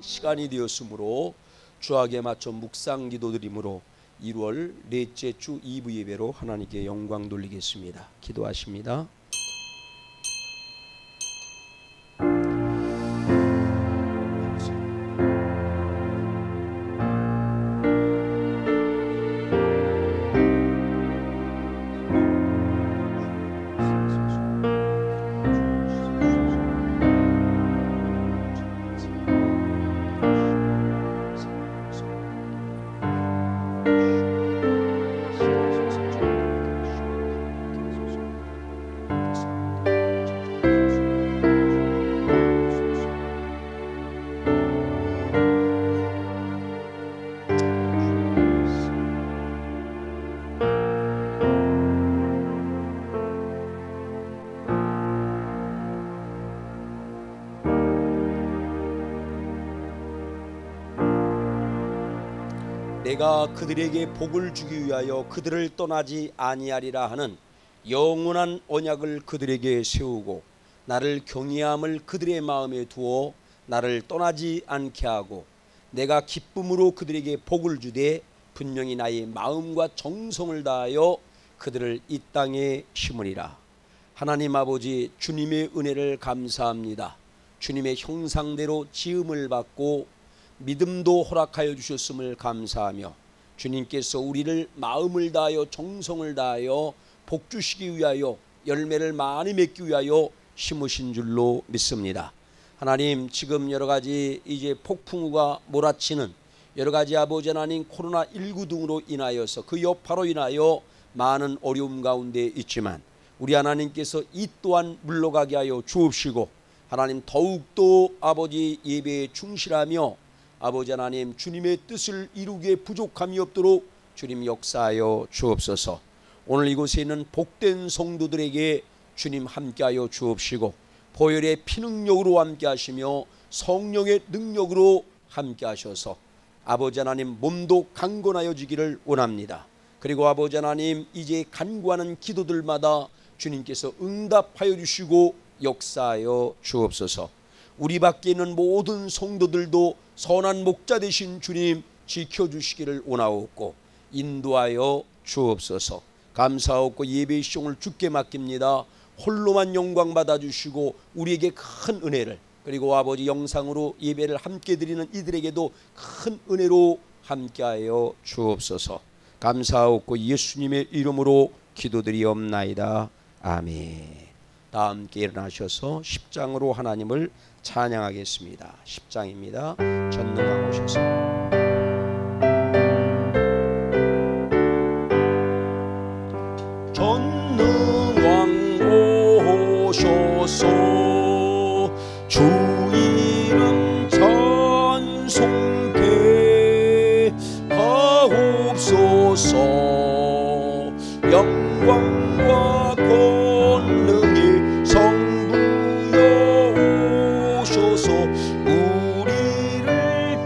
시간이 되었으므로 주악에 맞춰 묵상 기도드림으로 1월 넷째 주 2부 예배로 하나님께 영광 돌리겠습니다. 기도하십니다. 내가 그들에게 복을 주기 위하여 그들을 떠나지 아니하리라 하는 영원한 언약을 그들에게 세우고 나를 경외함을 그들의 마음에 두어 나를 떠나지 않게 하고 내가 기쁨으로 그들에게 복을 주되 분명히 나의 마음과 정성을 다하여 그들을 이 땅에 심으리라. 하나님 아버지, 주님의 은혜를 감사합니다. 주님의 형상대로 지음을 받고 믿음도 허락하여 주셨음을 감사하며 주님께서 우리를 마음을 다하여 정성을 다하여 복주시기 위하여 열매를 많이 맺기 위하여 심으신 줄로 믿습니다. 하나님, 지금 여러가지 이제 폭풍우가 몰아치는 여러가지 아버지 하나님 코로나19 등으로 인하여서 그 여파로 인하여 많은 어려움 가운데 있지만 우리 하나님께서 이 또한 물러가게 하여 주옵시고 하나님 더욱더 아버지 예배에 충실하며 아버지 하나님 주님의 뜻을 이루기에 부족함이 없도록 주님 역사하여 주옵소서. 오늘 이곳에 있는 복된 성도들에게 주님 함께하여 주옵시고 보혈의 피능력으로 함께하시며 성령의 능력으로 함께하셔서 아버지 하나님 몸도 강건하여지기를 원합니다. 그리고 아버지 하나님 이제 간구하는 기도들마다 주님께서 응답하여 주시고 역사하여 주옵소서. 우리 밖에 있는 모든 성도들도 선한 목자 되신 주님 지켜주시기를 원하옵고 인도하여 주옵소서. 감사하옵고 예배의 시종을 주께 맡깁니다. 홀로만 영광 받아주시고 우리에게 큰 은혜를, 그리고 아버지 영상으로 예배를 함께 드리는 이들에게도 큰 은혜로 함께하여 주옵소서. 감사하옵고 예수님의 이름으로 기도드리옵나이다. 아멘. 다 함께 일어나셔서 10장으로 하나님을 찬양하겠습니다. 10장입니다. 전능왕 오셔서 전능왕 오셔서 주 이름 찬송케 하옵소서. 영광과 권능이 성부여 오셔서 우리를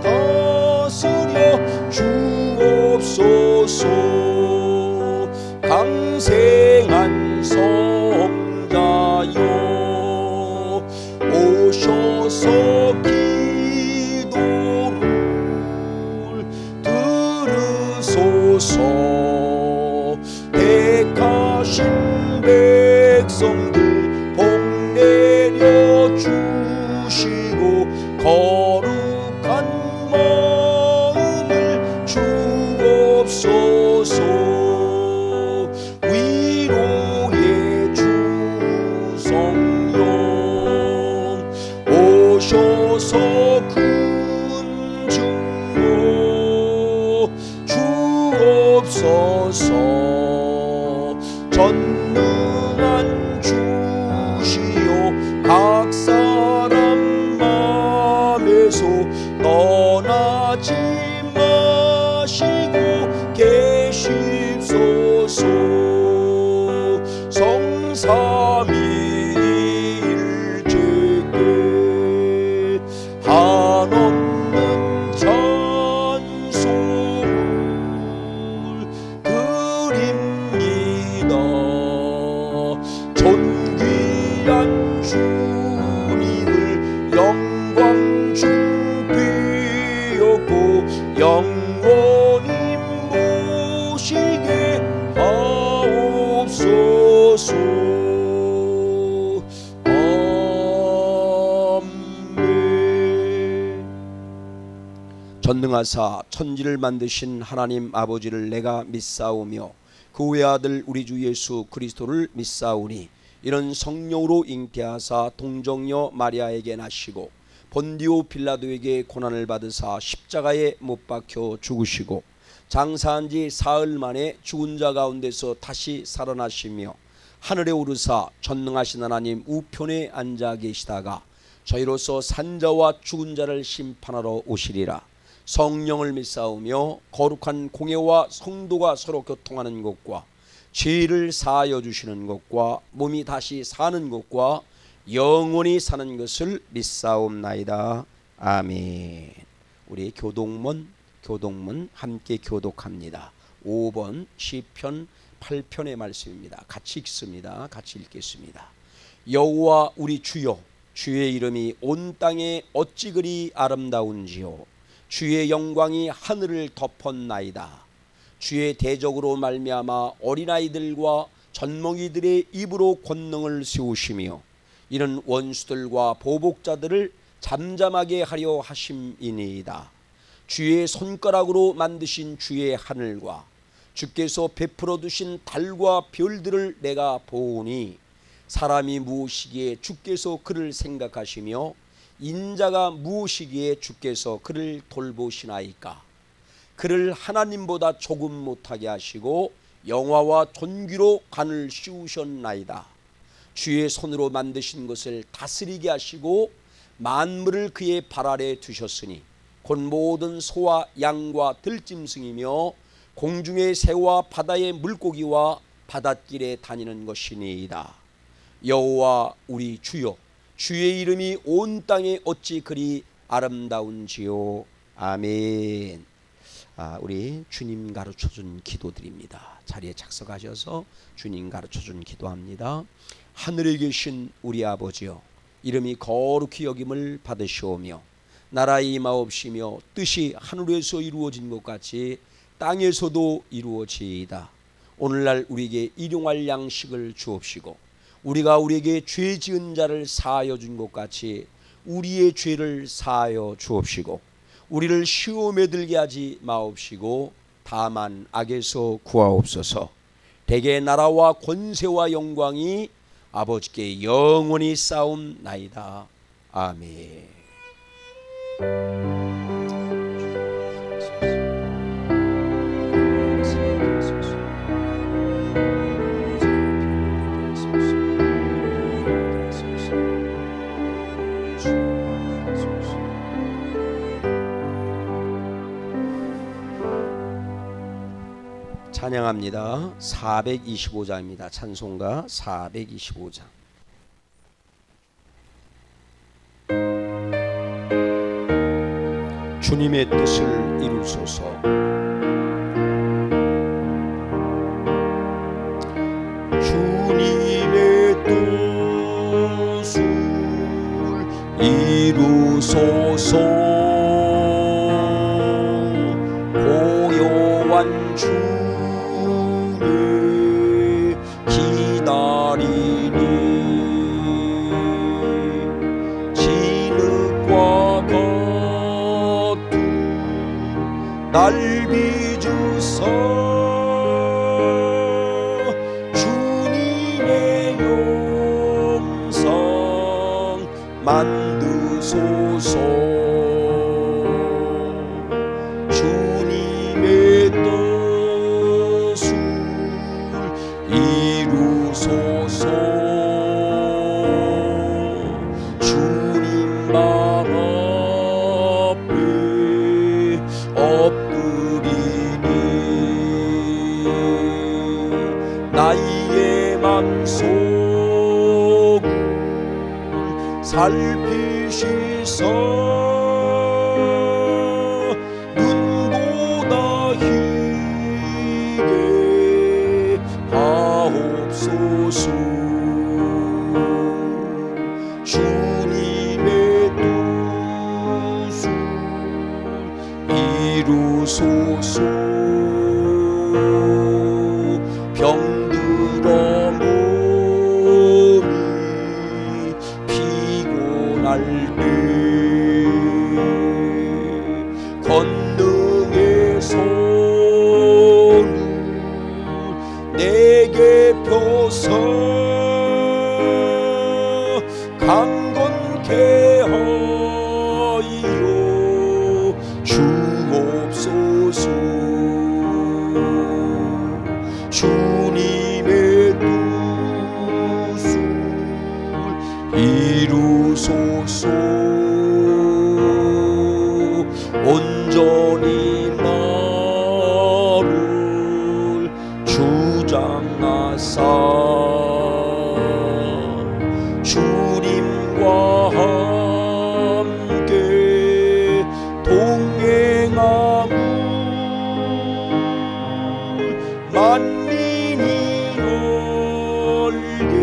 다스려 주옵소서. 강생한 성자여 오셔서 기도를 들으소서. 택하신 백성들 복 내려 주시고 거룩한 마음을 주옵소서. 위로의 주 성령 오셔서 큰 증거 주옵소서. 전능한 주시여 각 사람 맘에서 떠나지 마시고 계십소서. 성삼위일체께 한없는 찬송을 드립니다. 전능하사 천지를 만드신 하나님 아버지를 내가 믿사오며 그 외아들 우리 주 예수 그리스도를 믿사오니 이런 성령으로 잉태하사 동정녀 마리아에게 나시고 본디오 빌라도에게 고난을 받으사 십자가에 못 박혀 죽으시고 장사한 지 사흘 만에 죽은 자 가운데서 다시 살아나시며 하늘에 오르사 전능하신 하나님 우편에 앉아 계시다가 저희로서 산자와 죽은 자를 심판하러 오시리라. 성령을 믿사오며 거룩한 공예와 성도가 서로 교통하는 것과 죄를 사하여 주시는 것과 몸이 다시 사는 것과 영원히 사는 것을 믿사옵나이다. 아멘. 우리 교독문 함께 교독합니다. 5번 시편 8편의 말씀입니다. 같이 읽습니다. 같이 읽겠습니다. 여호와 우리 주여, 주의 이름이 온 땅에 어찌 그리 아름다운지요. 주의 영광이 하늘을 덮었나이다. 주의 대적으로 말미암아 어린아이들과 젖먹이들의 입으로 권능을 세우시며 이는 원수들과 보복자들을 잠잠하게 하려 하심이니이다. 주의 손가락으로 만드신 주의 하늘과 주께서 베풀어 두신 달과 별들을 내가 보오니 사람이 무엇이기에 주께서 그를 생각하시며 인자가 무엇이기에 주께서 그를 돌보시나이까. 그를 하나님보다 조금 못하게 하시고 영화와 존귀로 관을 씌우셨나이다. 주의 손으로 만드신 것을 다스리게 하시고 만물을 그의 발 아래 두셨으니 곧 모든 소와 양과 들짐승이며 공중의 새와 바다의 물고기와 바닷길에 다니는 것이니이다. 여호와 우리 주여, 주의 이름이 온 땅에 어찌 그리 아름다운지요. 아멘. 우리 주님 가르쳐준 기도드립니다. 자리에 착석하셔서 주님 가르쳐준 기도합니다. 하늘에 계신 우리 아버지여, 이름이 거룩히 여김을 받으시오며 나라의 임하옵시며 뜻이 하늘에서 이루어진 것 같이 땅에서도 이루어지이다. 오늘날 우리에게 일용할 양식을 주옵시고 우리가 우리에게 죄 지은 자를 사하여 준 것 같이 우리의 죄를 사하여 주옵시고 우리를 시험에 들게 하지 마옵시고 다만 악에서 구하옵소서. 대개 나라와 권세와 영광이 아버지께 영원히 싸움나이다. 아멘. 찬양합니다. 425장입니다. 찬송가 425장. 주님의 뜻을 이루소서. 주님의 뜻을 이루소서. 고요한 주의 기다리니 진흙과 같은 날 빚으사 주님의 영상 만드소서. 주님의 뜻을 이루소서. 주님 방 앞에 엎드리니 나의 맘속을 살피시사 눈보다 희게 하옵소서. 주님의 뜻을 이루소서. 병들어 몸이 피곤할 때 건 주옵소서. 강건케 하여 주옵소서. 주님의 뜻을 이루소서. 온전히 나를 주장하사 주님과 함께 동행함을 만민이 알게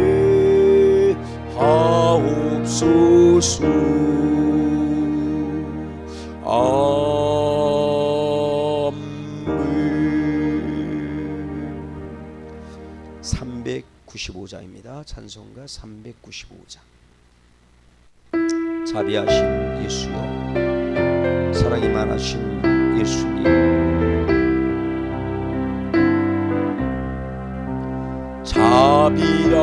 하옵소서. 아멘. 395장입니다. 찬송가 395장. 자비하신 예수여, 사랑이 많으신 예수님,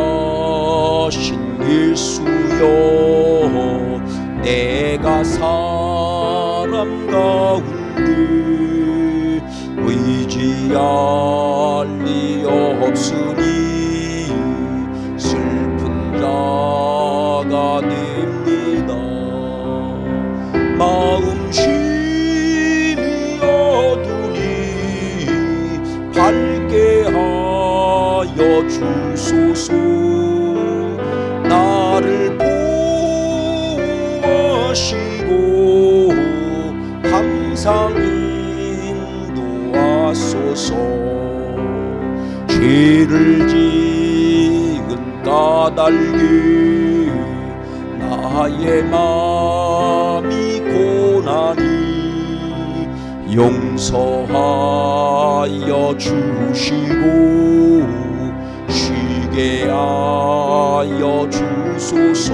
자비하신 예수여, 내가 사람 가운데 의지할 리 없으니 슬픈 자가 됩니다. 마음 심히 어두니 밝게 하여 주소서. 나를 보호하시고 항상 인도하소서. 죄를 지은 까닭에 나의 마음이 고나니 용서하여 주시고 쉬게 하여 주소서.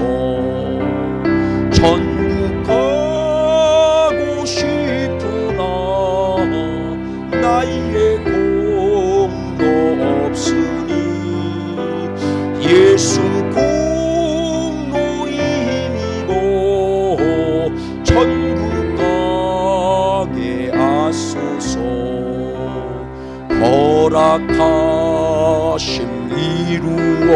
천국 가고 싶으나 나의 공로 없으니 예수 공로 힘입어 천국 가게 하소서. 허락하심 이루어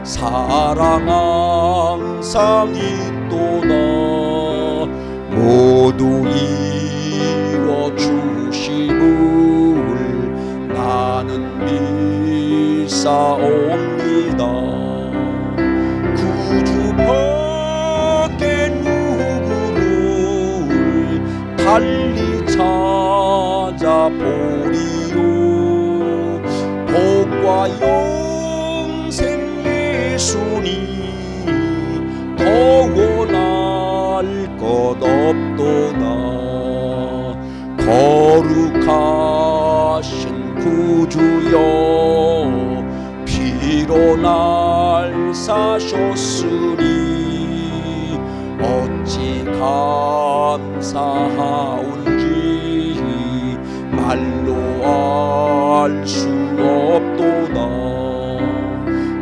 사랑 항상 있도다. 모두 이뤄 주심을 나는 믿사옵니다. 구주 밖에 누구를 달리 찾아보리요. 복과 영생 예수님 더 원할 것 없도다. 거룩하신 구주여, 피로 날 사셨으니 어찌 감사하온지 말로 알 수 없도다.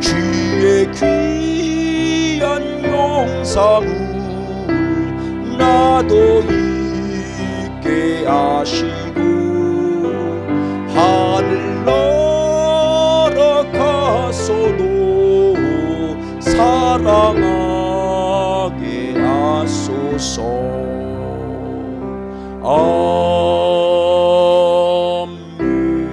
주의 귀한 영상을 나도 있게 하시고 하늘나라 가서도 사랑하게 하소서. 아멘.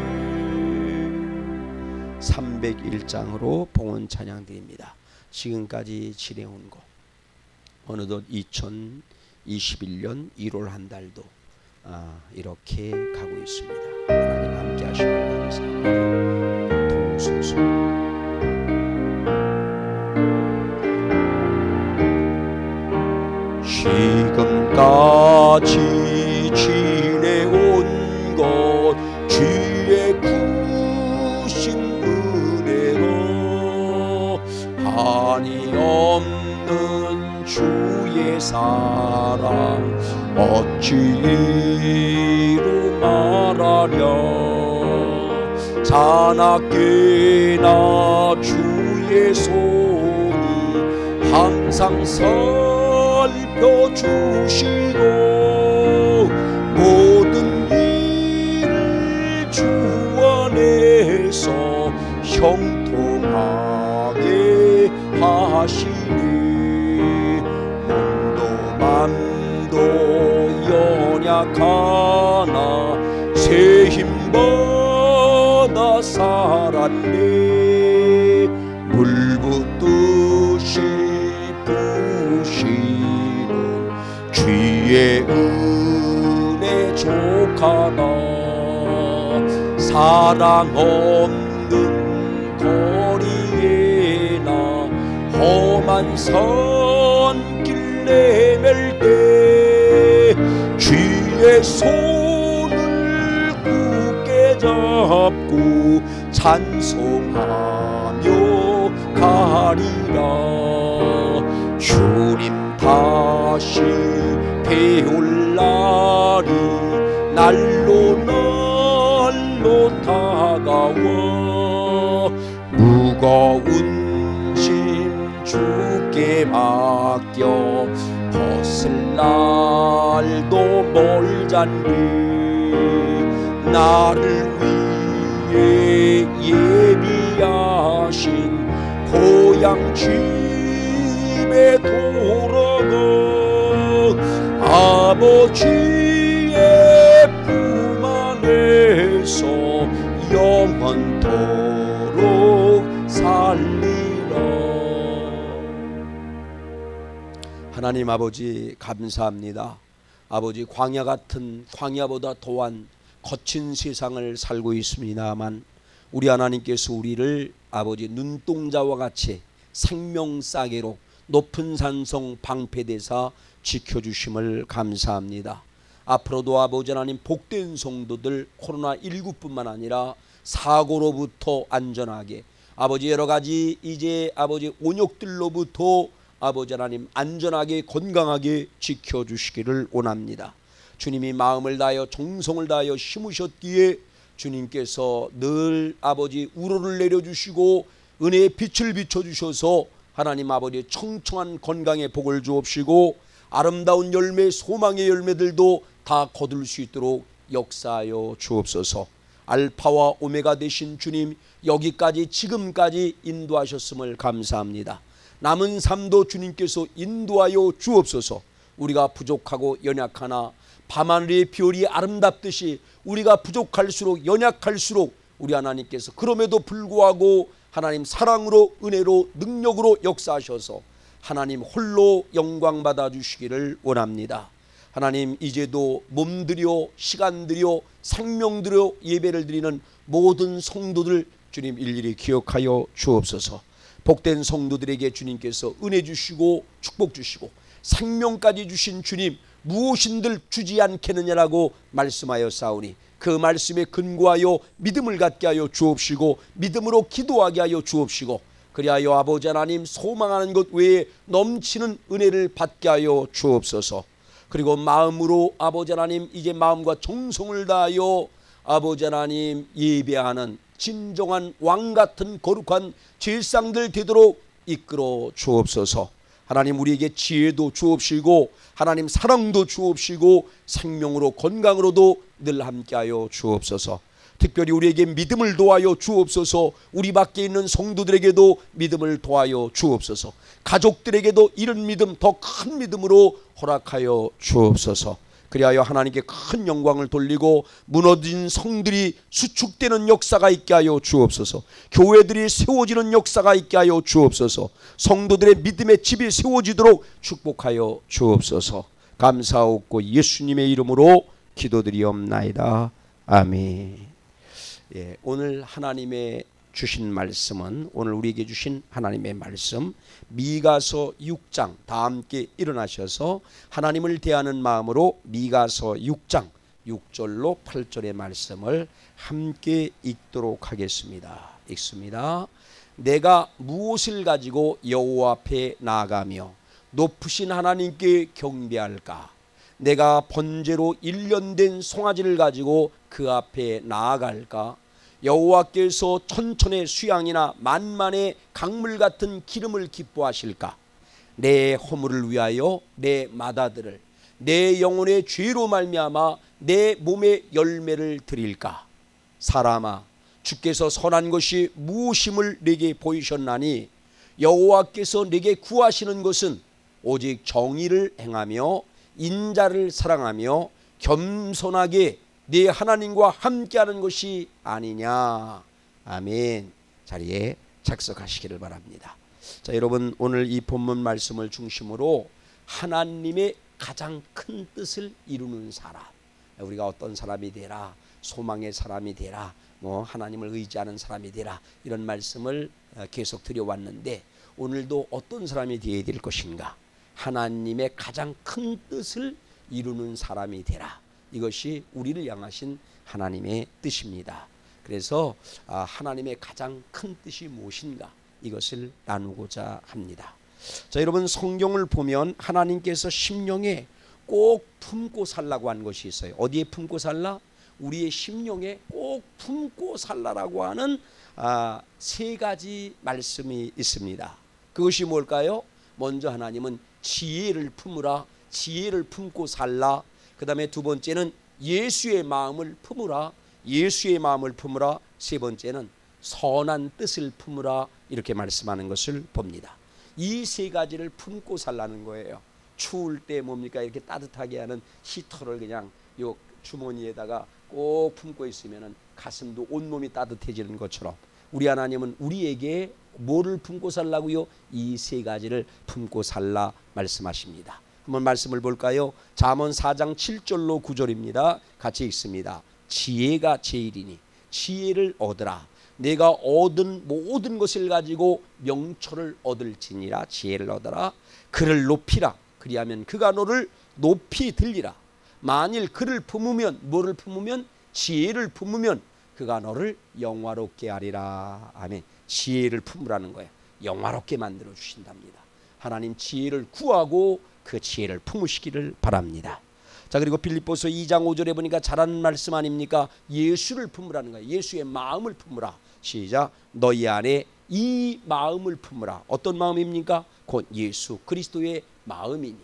301장으로 봉헌 찬양 드립니다. 지금까지 지내온 것 어느덧 2021년 1월 한 달도 이렇게 가고 있습니다. 하나님 함께 하시길 감사합니다. 동소서. 지금까지 지내온 것 주의 크신 은혜로 한이 없는 주의 사랑 어찌 이루 말하랴. 사납게나 주의 손이 항상 살펴주시고 모든 일을 주 안에서 형통하게 하시니 몸도 맘도 연약하나 새 힘받아 살았네. 물붓듯이 부시는 주의 은혜 족하다. 사랑 없는 거리에나 험한 선길 내맬 때 주의 손을 굳게 잡고 찬송하며 가리라. 주님 다시 배울 날이 날로 날로 다가와 무거운 짐 주께 맡겨 벗을 날도 멀잖니 나를 위해 예비하신 고향 집에 돌아가 아버지의 품 안에서 영원토록 살리라. 하나님 아버지 감사합니다. 아버지 광야 같은 광야보다 더한 거친 세상을 살고 있습니다만 우리 하나님께서 우리를 아버지 눈동자와 같이 생명싸개로 높은 산성 방패대사 지켜주심을 감사합니다. 앞으로도 아버지 하나님 복된 성도들 코로나19뿐만 아니라 사고로부터 안전하게 아버지 여러가지 이제 아버지 온역들로부터 아버지 하나님 안전하게 건강하게 지켜주시기를 원합니다. 주님이 마음을 다하여 정성을 다하여 심으셨기에 주님께서 늘 아버지 우로를 내려주시고 은혜의 빛을 비춰주셔서 하나님 아버지 청청한 건강의 복을 주옵시고 아름다운 열매 소망의 열매들도 다 거둘 수 있도록 역사하여 주옵소서. 알파와 오메가 되신 주님 여기까지 지금까지 인도하셨음을 감사합니다. 남은 삶도 주님께서 인도하여 주옵소서. 우리가 부족하고 연약하나 밤하늘의 별이 아름답듯이 우리가 부족할수록 연약할수록 우리 하나님께서 그럼에도 불구하고 하나님 사랑으로 은혜로 능력으로 역사하셔서 하나님 홀로 영광 받아 주시기를 원합니다. 하나님 이제도 몸들여 시간들여 생명들여 예배를 드리는 모든 성도들 주님 일일이 기억하여 주옵소서. 복된 성도들에게 주님께서 은혜 주시고 축복 주시고 생명까지 주신 주님 무엇인들 주지 않겠느냐라고 말씀하여 싸우니 그 말씀에 근거하여 믿음을 갖게 하여 주옵시고 믿음으로 기도하게 하여 주옵시고 그리하여 아버지 하나님 소망하는 것 외에 넘치는 은혜를 받게 하여 주옵소서. 그리고 마음으로 아버지 하나님 이제 마음과 정성을 다하여 아버지 하나님 예배하는 진정한 왕같은 거룩한 제사장들 되도록 이끌어 주옵소서. 하나님 우리에게 지혜도 주옵시고 하나님 사랑도 주옵시고 생명으로 건강으로도 늘 함께하여 주옵소서. 특별히 우리에게 믿음을 도하여 주옵소서. 우리 밖에 있는 성도들에게도 믿음을 도하여 주옵소서. 가족들에게도 이런 믿음 더 큰 믿음으로 허락하여 주옵소서. 그리하여 하나님께 큰 영광을 돌리고 무너진 성들이 수축되는 역사가 있게 하여 주옵소서. 교회들이 세워지는 역사가 있게 하여 주옵소서. 성도들의 믿음의 집이 세워지도록 축복하여 주옵소서. 감사하옵고 예수님의 이름으로 기도드리옵나이다. 아멘. 오늘 하나님의 주신 말씀은 오늘 우리에게 주신 하나님의 말씀 미가서 6장 다 함께 일어나셔서 하나님을 대하는 마음으로 미가서 6장 6절로 8절의 말씀을 함께 읽도록 하겠습니다. 읽습니다. 내가 무엇을 가지고 여호와 앞에 나아가며 높으신 하나님께 경배할까? 내가 번제로 1년 된 송아지를 가지고 그 앞에 나아갈까? 여호와께서 천천의 수양이나 만만의 강물 같은 기름을 기뻐하실까? 내 허물을 위하여 내 마다들을 내 영혼의 죄로 말미암아 내 몸의 열매를 드릴까? 사람아, 주께서 선한 것이 무엇임을 내게 보이셨나니 여호와께서 내게 구하시는 것은 오직 정의를 행하며 인자를 사랑하며 겸손하게 네 하나님과 함께하는 것이 아니냐. 아멘. 자리에 착석하시기를 바랍니다. 자, 여러분, 오늘 이 본문 말씀을 중심으로 하나님의 가장 큰 뜻을 이루는 사람, 우리가 어떤 사람이 되라, 소망의 사람이 되라, 하나님을 의지하는 사람이 되라, 이런 말씀을 계속 드려왔는데, 오늘도 어떤 사람이 되어야 될 것인가? 하나님의 가장 큰 뜻을 이루는 사람이 되라. 이것이 우리를 향하신 하나님의 뜻입니다. 그래서 하나님의 가장 큰 뜻이 무엇인가? 이것을 나누고자 합니다. 자, 여러분, 성경을 보면 하나님께서 심령에 꼭 품고 살라고 한 것이 있어요. 어디에 품고 살라? 우리의 심령에 꼭 품고 살라라고 하는 세 가지 말씀이 있습니다. 그것이 뭘까요? 먼저 하나님은 지혜를 품으라, 지혜를 품고 살라. 그 다음에 두 번째는 예수의 마음을 품으라, 예수의 마음을 품으라. 세 번째는 선한 뜻을 품으라. 이렇게 말씀하는 것을 봅니다. 이 세 가지를 품고 살라는 거예요. 추울 때 뭡니까? 이렇게 따뜻하게 하는 히터를 그냥 요 주머니에다가 꼭 품고 있으면 가슴도 온몸이 따뜻해지는 것처럼 우리 하나님은 우리에게 뭐를 품고 살라고요? 이 세 가지를 품고 살라 말씀하십니다. 한번 말씀을 볼까요? 잠언 4장 7절로 9절입니다. 같이 읽습니다. 지혜가 제일이니 지혜를 얻으라. 내가 얻은 모든 것을 가지고 명철을 얻을지니라. 지혜를 얻으라. 그를 높이라. 그리하면 그가 너를 높이 들리라. 만일 그를 품으면, 뭐를 품으면? 지혜를 품으면 그가 너를 영화롭게 하리라. 아멘. 지혜를 품으라는 거예요. 영화롭게 만들어 주신답니다. 하나님 지혜를 구하고 그 지혜를 품으시기를 바랍니다. 자, 그리고 빌립보서 2장 5절에 보니까 잘하는 말씀 아닙니까? 예수를 품으라는 거예요. 예수의 마음을 품으라. 시작. 너희 안에 이 마음을 품으라. 어떤 마음입니까? 곧 예수 그리스도의 마음이니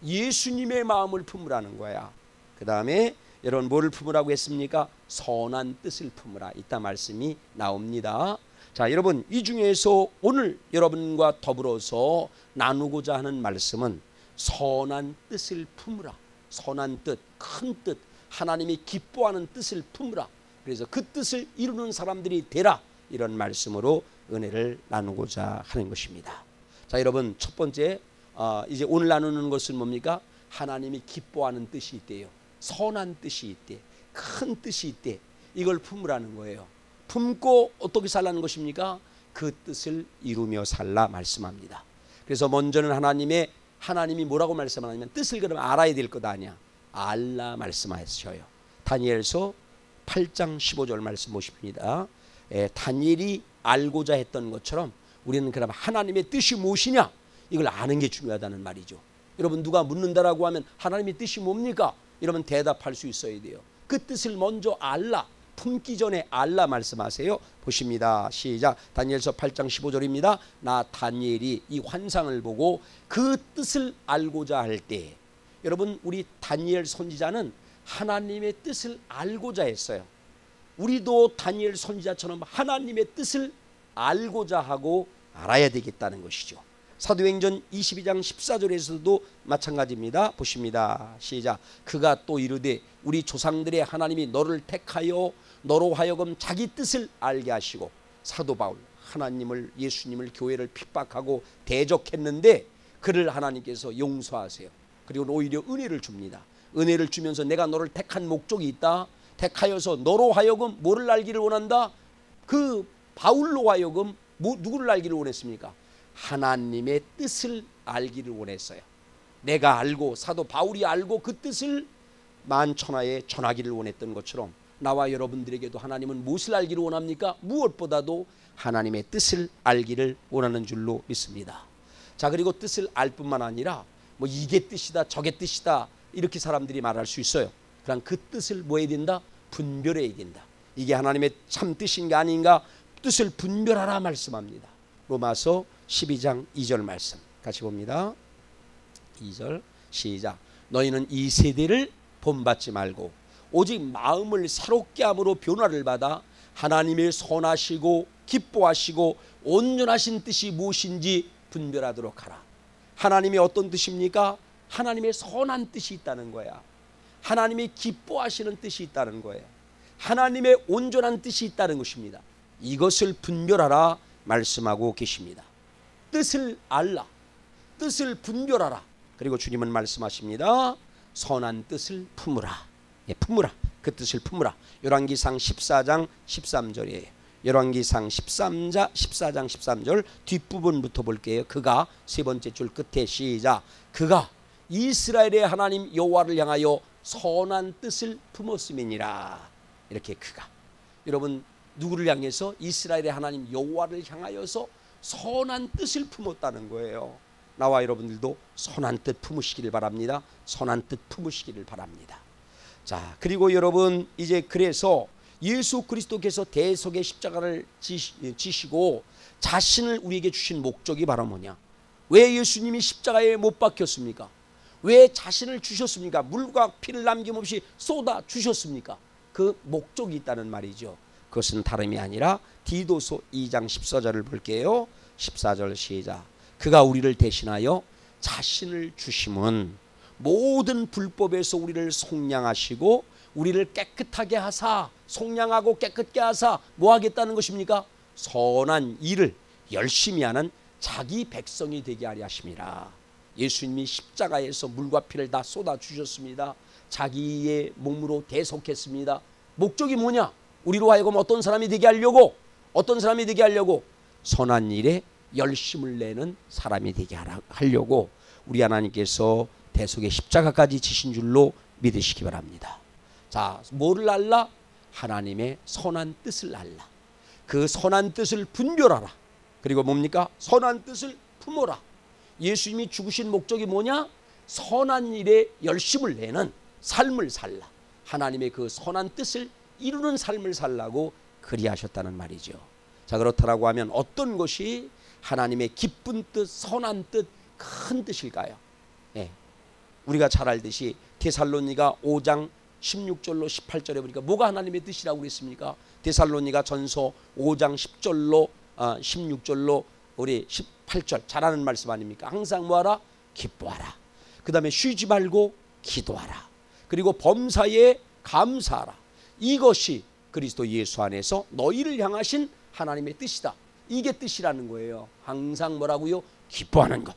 예수님의 마음을 품으라는 거야. 그 다음에 여러분 뭐를 품으라고 했습니까? 선한 뜻을 품으라. 이따 말씀이 나옵니다. 자, 여러분, 이 중에서 오늘 여러분과 더불어서 나누고자 하는 말씀은 선한 뜻을 품으라. 선한 뜻, 큰 뜻, 하나님이 기뻐하는 뜻을 품으라. 그래서 그 뜻을 이루는 사람들이 되라. 이런 말씀으로 은혜를 나누고자 하는 것입니다. 자, 여러분, 첫 번째 이제 오늘 나누는 것은 뭡니까? 하나님이 기뻐하는 뜻이 있대요. 선한 뜻이 있대. 큰 뜻이 있대. 이걸 품으라는 거예요. 품고 어떻게 살라는 것입니까? 그 뜻을 이루며 살라 말씀합니다. 그래서 먼저는 하나님이 뭐라고 말씀하냐면 뜻을 그러면 알아야 될 것 아니야. 알라 말씀하셔요. 다니엘서 8장 15절 말씀 보십니다. 다니엘이 알고자 했던 것처럼 우리는 그럼 하나님의 뜻이 무엇이냐? 이걸 아는 게 중요하다는 말이죠. 여러분, 누가 묻는다라고 하면 하나님의 뜻이 뭡니까? 이러면 대답할 수 있어야 돼요. 그 뜻을 먼저 알라. 품기 전에 알라 말씀하세요. 보십니다. 시작. 다니엘서 8장 15절입니다. 나 다니엘이 이 환상을 보고 그 뜻을 알고자 할 때, 여러분, 우리 다니엘 선지자는 하나님의 뜻을 알고자 했어요. 우리도 다니엘 선지자처럼 하나님의 뜻을 알고자 하고 알아야 되겠다는 것이죠. 사도행전 22장 14절에서도 마찬가지입니다. 보십니다. 시작. 그가 또 이르되 우리 조상들의 하나님이 너를 택하여 너로 하여금 자기 뜻을 알게 하시고, 사도 바울 하나님을, 예수님을, 교회를 핍박하고 대적했는데 그를 하나님께서 용서하세요. 그리고 오히려 은혜를 줍니다. 은혜를 주면서 내가 너를 택한 목적이 있다. 택하여서 너로 하여금 뭐를 알기를 원한다? 그 바울로 하여금 누구를 알기를 원했습니까? 하나님의 뜻을 알기를 원했어요. 내가 알고 사도 바울이 알고 그 뜻을 만천하에 전하기를 원했던 것처럼 나와 여러분들에게도 하나님은 무엇을 알기를 원합니까? 무엇보다도 하나님의 뜻을 알기를 원하는 줄로 믿습니다. 자, 그리고 뜻을 알 뿐만 아니라 뭐 이게 뜻이다 저게 뜻이다 이렇게 사람들이 말할 수 있어요. 그럼 그 뜻을 뭐 해야 된다? 분별해야 된다. 이게 하나님의 참 뜻인가 아닌가 뜻을 분별하라 말씀합니다. 로마서 12장 2절 말씀 같이 봅니다. 2절 시작. 너희는 이 세대를 본받지 말고 오직 마음을 새롭게 함으로 변화를 받아 하나님의 선하시고 기뻐하시고 온전하신 뜻이 무엇인지 분별하도록 하라. 하나님의 어떤 뜻입니까? 하나님의 선한 뜻이 있다는 거야. 하나님이 기뻐하시는 뜻이 있다는 거예요. 하나님의 온전한 뜻이 있다는 것입니다. 이것을 분별하라 말씀하고 계십니다. 뜻을 알라, 뜻을 분별하라. 그리고 주님은 말씀하십니다. 선한 뜻을 품으라. 품으라. 그 뜻을 품으라. 열왕기상 14장 13절이에요. 열왕기상 14장 13절 뒷부분부터 볼게요. 그가 세 번째 줄 끝에 시작. 그가 이스라엘의 하나님 여호와를 향하여 선한 뜻을 품었음이니라. 이렇게 그가, 여러분 누구를 향해서? 이스라엘의 하나님 여호와를 향하여서 선한 뜻을 품었다는 거예요. 나와 여러분들도 선한 뜻 품으시기를 바랍니다. 선한 뜻 품으시기를 바랍니다. 자, 그리고 여러분 이제 그래서 예수 그리스도께서 대속의 십자가를 지시고 자신을 우리에게 주신 목적이 바로 뭐냐? 왜 예수님이 십자가에 못 박혔습니까? 왜 자신을 주셨습니까? 물과 피를 남김없이 쏟아 주셨습니까? 그 목적이 있다는 말이죠. 그것은 다름이 아니라 디도서 2장 14절을 볼게요. 14절 시작. 그가 우리를 대신하여 자신을 주심은 모든 불법에서 우리를 속량하시고 우리를 깨끗하게 하사, 속량하고 깨끗게 하사 뭐 하겠다는 것입니까? 선한 일을 열심히 하는 자기 백성이 되게 하려 하심이라. 예수님이 십자가에서 물과 피를 다 쏟아 주셨습니다. 자기의 몸으로 대속했습니다. 목적이 뭐냐? 우리로 하여금 어떤 사람이 되게 하려고, 어떤 사람이 되게 하려고? 선한 일에 열심을 내는 사람이 되게 하려고 우리 하나님께서 대속의 십자가까지 지신 줄로 믿으시기 바랍니다. 자, 뭐를 알라? 하나님의 선한 뜻을 알라. 그 선한 뜻을 분별하라. 그리고 뭡니까? 선한 뜻을 품어라. 예수님이 죽으신 목적이 뭐냐? 선한 일에 열심을 내는 삶을 살라. 하나님의 그 선한 뜻을 이루는 삶을 살라고 그리하셨다는 말이죠. 자, 그렇다라고 하면 어떤 것이 하나님의 기쁜 뜻, 선한 뜻, 큰 뜻일까요? 예. 우리가 잘 알듯이 데살로니가 5장 16절로 18절에 보니까 뭐가 하나님의 뜻이라고 그랬습니까? 데살로니가 전서 5장 10절로 16절로 우리 18절 잘하는 말씀 아닙니까? 항상 뭐하라? 기뻐하라. 그 다음에 쉬지 말고 기도하라. 그리고 범사에 감사하라. 이것이 그리스도 예수 안에서 너희를 향하신 하나님의 뜻이다. 이게 뜻이라는 거예요. 항상 뭐라고요? 기뻐하는 것.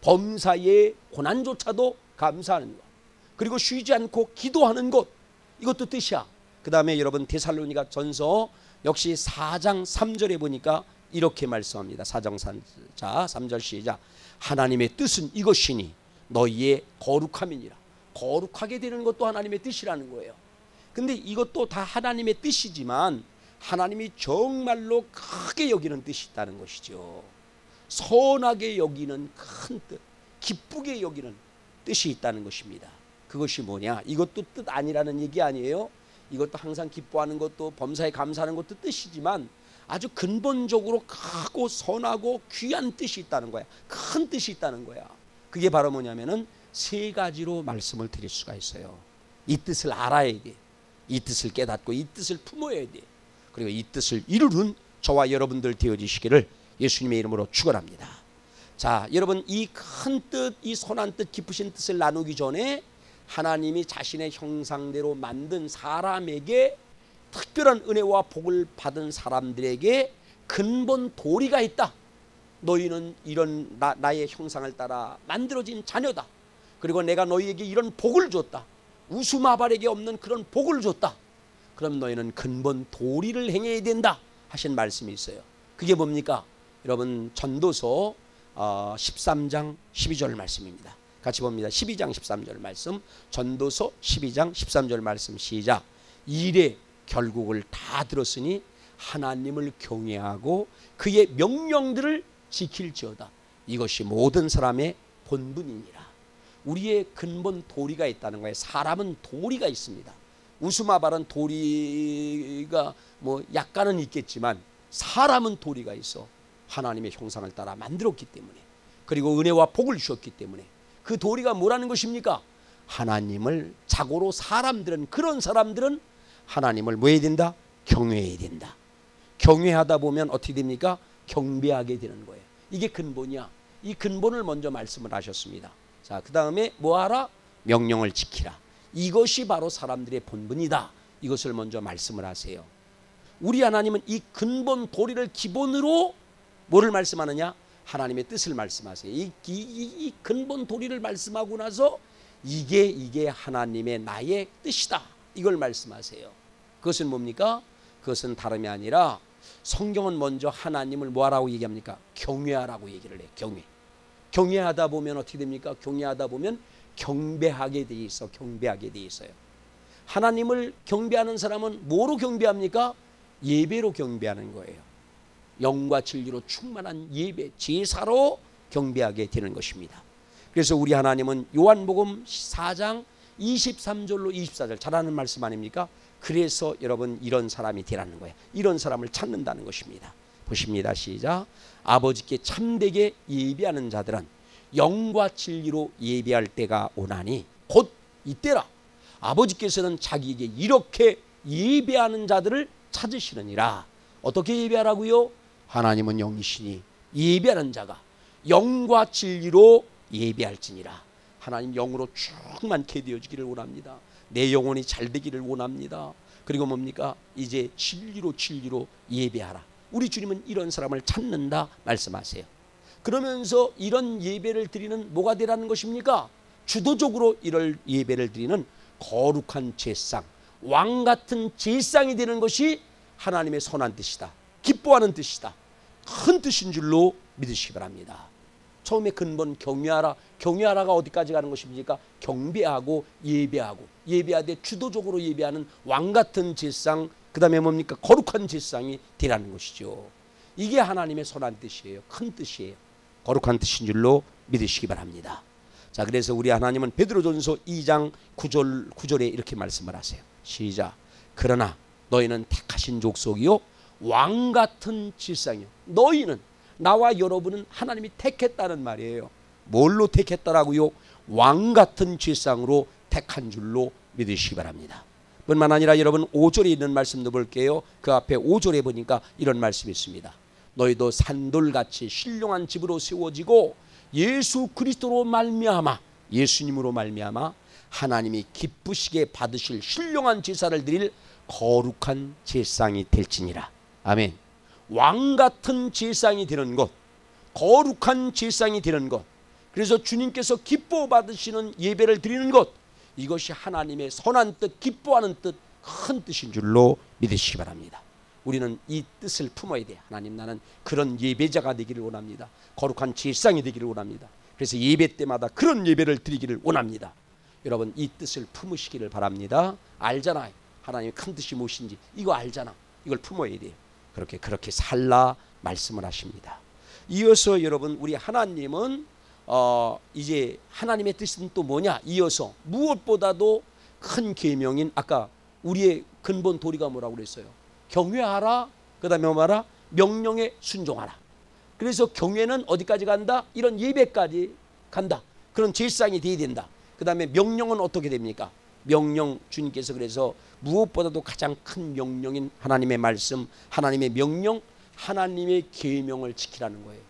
범사의 고난조차도 감사하는 것. 그리고 쉬지 않고 기도하는 것. 이것도 뜻이야. 그 다음에 여러분 데살로니가 전서 역시 4장 3절에 보니까 이렇게 말씀합니다. 4장 3절 시작. 하나님의 뜻은 이것이니 너희의 거룩함이니라. 거룩하게 되는 것도 하나님의 뜻이라는 거예요. 근데 이것도 다 하나님의 뜻이지만 하나님이 정말로 크게 여기는 뜻이 있다는 것이죠. 선하게 여기는 큰 뜻, 기쁘게 여기는 뜻이 있다는 것입니다. 그것이 뭐냐? 이것도 뜻 아니라는 얘기 아니에요. 이것도 항상 기뻐하는 것도 범사에 감사하는 것도 뜻이지만 아주 근본적으로 크고 선하고 귀한 뜻이 있다는 거야. 큰 뜻이 있다는 거야. 그게 바로 뭐냐면은 세 가지로 말씀을 드릴 수가 있어요. 이 뜻을 알아야 돼. 이 뜻을 깨닫고 이 뜻을 품어야 돼. 그리고 이 뜻을 이루는 저와 여러분들 되어지시기를 예수님의 이름으로 축원합니다. 자, 여러분 이 큰 뜻, 이 선한 뜻, 기쁘신 뜻을 나누기 전에 하나님이 자신의 형상대로 만든 사람에게 특별한 은혜와 복을 받은 사람들에게 근본 도리가 있다. 너희는 이런 나의 형상을 따라 만들어진 자녀다. 그리고 내가 너희에게 이런 복을 줬다. 우수마발에게 없는 그런 복을 줬다. 그럼 너희는 근본 도리를 행해야 된다 하신 말씀이 있어요. 그게 뭡니까? 여러분 전도서 13장 12절 말씀입니다. 같이 봅니다. 12장 13절 말씀. 전도서 12장 13절 말씀 시작. 일의 결국을 다 들었으니 하나님을 경외하고 그의 명령들을 지킬지어다. 이것이 모든 사람의 본분이니라. 우리의 근본 도리가 있다는 거예요. 사람은 도리가 있습니다. 우스마발은 도리가 뭐 약간은 있겠지만 사람은 도리가 있어. 하나님의 형상을 따라 만들었기 때문에, 그리고 은혜와 복을 주셨기 때문에 그 도리가 뭐라는 것입니까? 하나님을 자고로 그런 사람들은 하나님을 뭐 해야 된다? 경외해야 된다. 경외하다 보면 어떻게 됩니까? 경배하게 되는 거예요. 이게 근본이야. 이 근본을 먼저 말씀을 하셨습니다. 자, 그 다음에 뭐하라? 명령을 지키라. 이것이 바로 사람들의 본분이다. 이것을 먼저 말씀을 하세요. 우리 하나님은 이 근본 도리를 기본으로 뭐를 말씀하느냐? 하나님의 뜻을 말씀하세요. 이 근본 도리를 말씀하고 나서 이게 하나님의 나의 뜻이다. 이걸 말씀하세요. 그것은 뭡니까? 그것은 다름이 아니라 성경은 먼저 하나님을 뭐하라고 얘기합니까? 경외하라고 얘기를 해요. 경외하다 보면 어떻게 됩니까? 경외하다 보면 경배하게 돼 있어. 경배하게 돼 있어요. 하나님을 경배하는 사람은 뭐로 경배합니까? 예배로 경배하는 거예요. 영과 진리로 충만한 예배, 제사로 경배하게 되는 것입니다. 그래서 우리 하나님은 요한복음 4장 23절로 24절 잘 아는 말씀 아닙니까? 그래서 여러분 이런 사람이 되라는 거예요. 이런 사람을 찾는다는 것입니다. 보십니다. 시작. 아버지께 참되게 예배하는 자들은 영과 진리로 예배할 때가 오나니 곧 이때라. 아버지께서는 자기에게 이렇게 예배하는 자들을 찾으시느니라. 어떻게 예배하라고요? 하나님은 영이시니 예배하는 자가 영과 진리로 예배할지니라. 하나님 영으로 충만케 되어지기를 원합니다. 내 영혼이 잘 되기를 원합니다. 그리고 뭡니까? 이제 진리로 예배하라. 우리 주님은 이런 사람을 찾는다 말씀하세요. 그러면서 이런 예배를 드리는 뭐가 되라는 것입니까? 주도적으로 이런 예배를 드리는 거룩한 제상, 왕 같은 제상이 되는 것이 하나님의 선한 뜻이다. 기뻐하는 뜻이다. 큰 뜻인 줄로 믿으시기 바랍니다. 처음에 근본 경외하라. 경외하라가 어디까지 가는 것입니까? 경배하고 예배하고, 예배하되 주도적으로 예배하는 왕 같은 제상, 그 다음에 뭡니까? 거룩한 제상이 되라는 것이죠. 이게 하나님의 선한 뜻이에요. 큰 뜻이에요. 거룩한 뜻인 줄로 믿으시기 바랍니다. 자, 그래서 우리 하나님은 베드로전서 2장 9절에 이렇게 말씀을 하세요. 시작. 그러나 너희는 택하신 족속이요 왕 같은 질상이요. 너희는, 나와 여러분은 하나님이 택했다는 말이에요. 뭘로 택했다라고요? 왕 같은 질상으로 택한 줄로 믿으시기 바랍니다. 뿐만 아니라 여러분 5절에 있는 말씀도 볼게요. 그 앞에 5절에 보니까 이런 말씀이 있습니다. 너희도 산돌같이 신령한 집으로 세워지고 예수 그리스도로 말미암아, 예수님으로 말미암아 하나님이 기쁘시게 받으실 신령한 제사를 드릴 거룩한 제상이 될지니라. 아멘. 왕 같은 제상이 되는 것, 거룩한 제상이 되는 것, 그래서 주님께서 기뻐 받으시는 예배를 드리는 것, 이것이 하나님의 선한 뜻, 기뻐하는 뜻, 큰 뜻인 줄로 믿으시기 바랍니다. 우리는 이 뜻을 품어야 돼요. 하나님, 나는 그런 예배자가 되기를 원합니다. 거룩한 제상이 되기를 원합니다. 그래서 예배 때마다 그런 예배를 드리기를 원합니다. 여러분 이 뜻을 품으시기를 바랍니다. 알잖아요. 하나님의 큰 뜻이 무엇인지 이거 알잖아. 이걸 품어야 돼요. 그렇게 살라 말씀을 하십니다. 이어서 여러분 우리 하나님은 이제 하나님의 뜻은 또 뭐냐? 이어서 무엇보다도 큰 계명인 아까 우리의 근본 도리가 뭐라고 그랬어요? 경외하라. 그 다음에 뭐하라? 명령에 순종하라. 그래서 경외는 어디까지 간다? 이런 예배까지 간다. 그런 제사상이 돼야 된다. 그 다음에 명령은 어떻게 됩니까? 명령, 주님께서 그래서 무엇보다도 가장 큰 명령인 하나님의 말씀, 하나님의 명령, 하나님의 계명을 지키라는 거예요.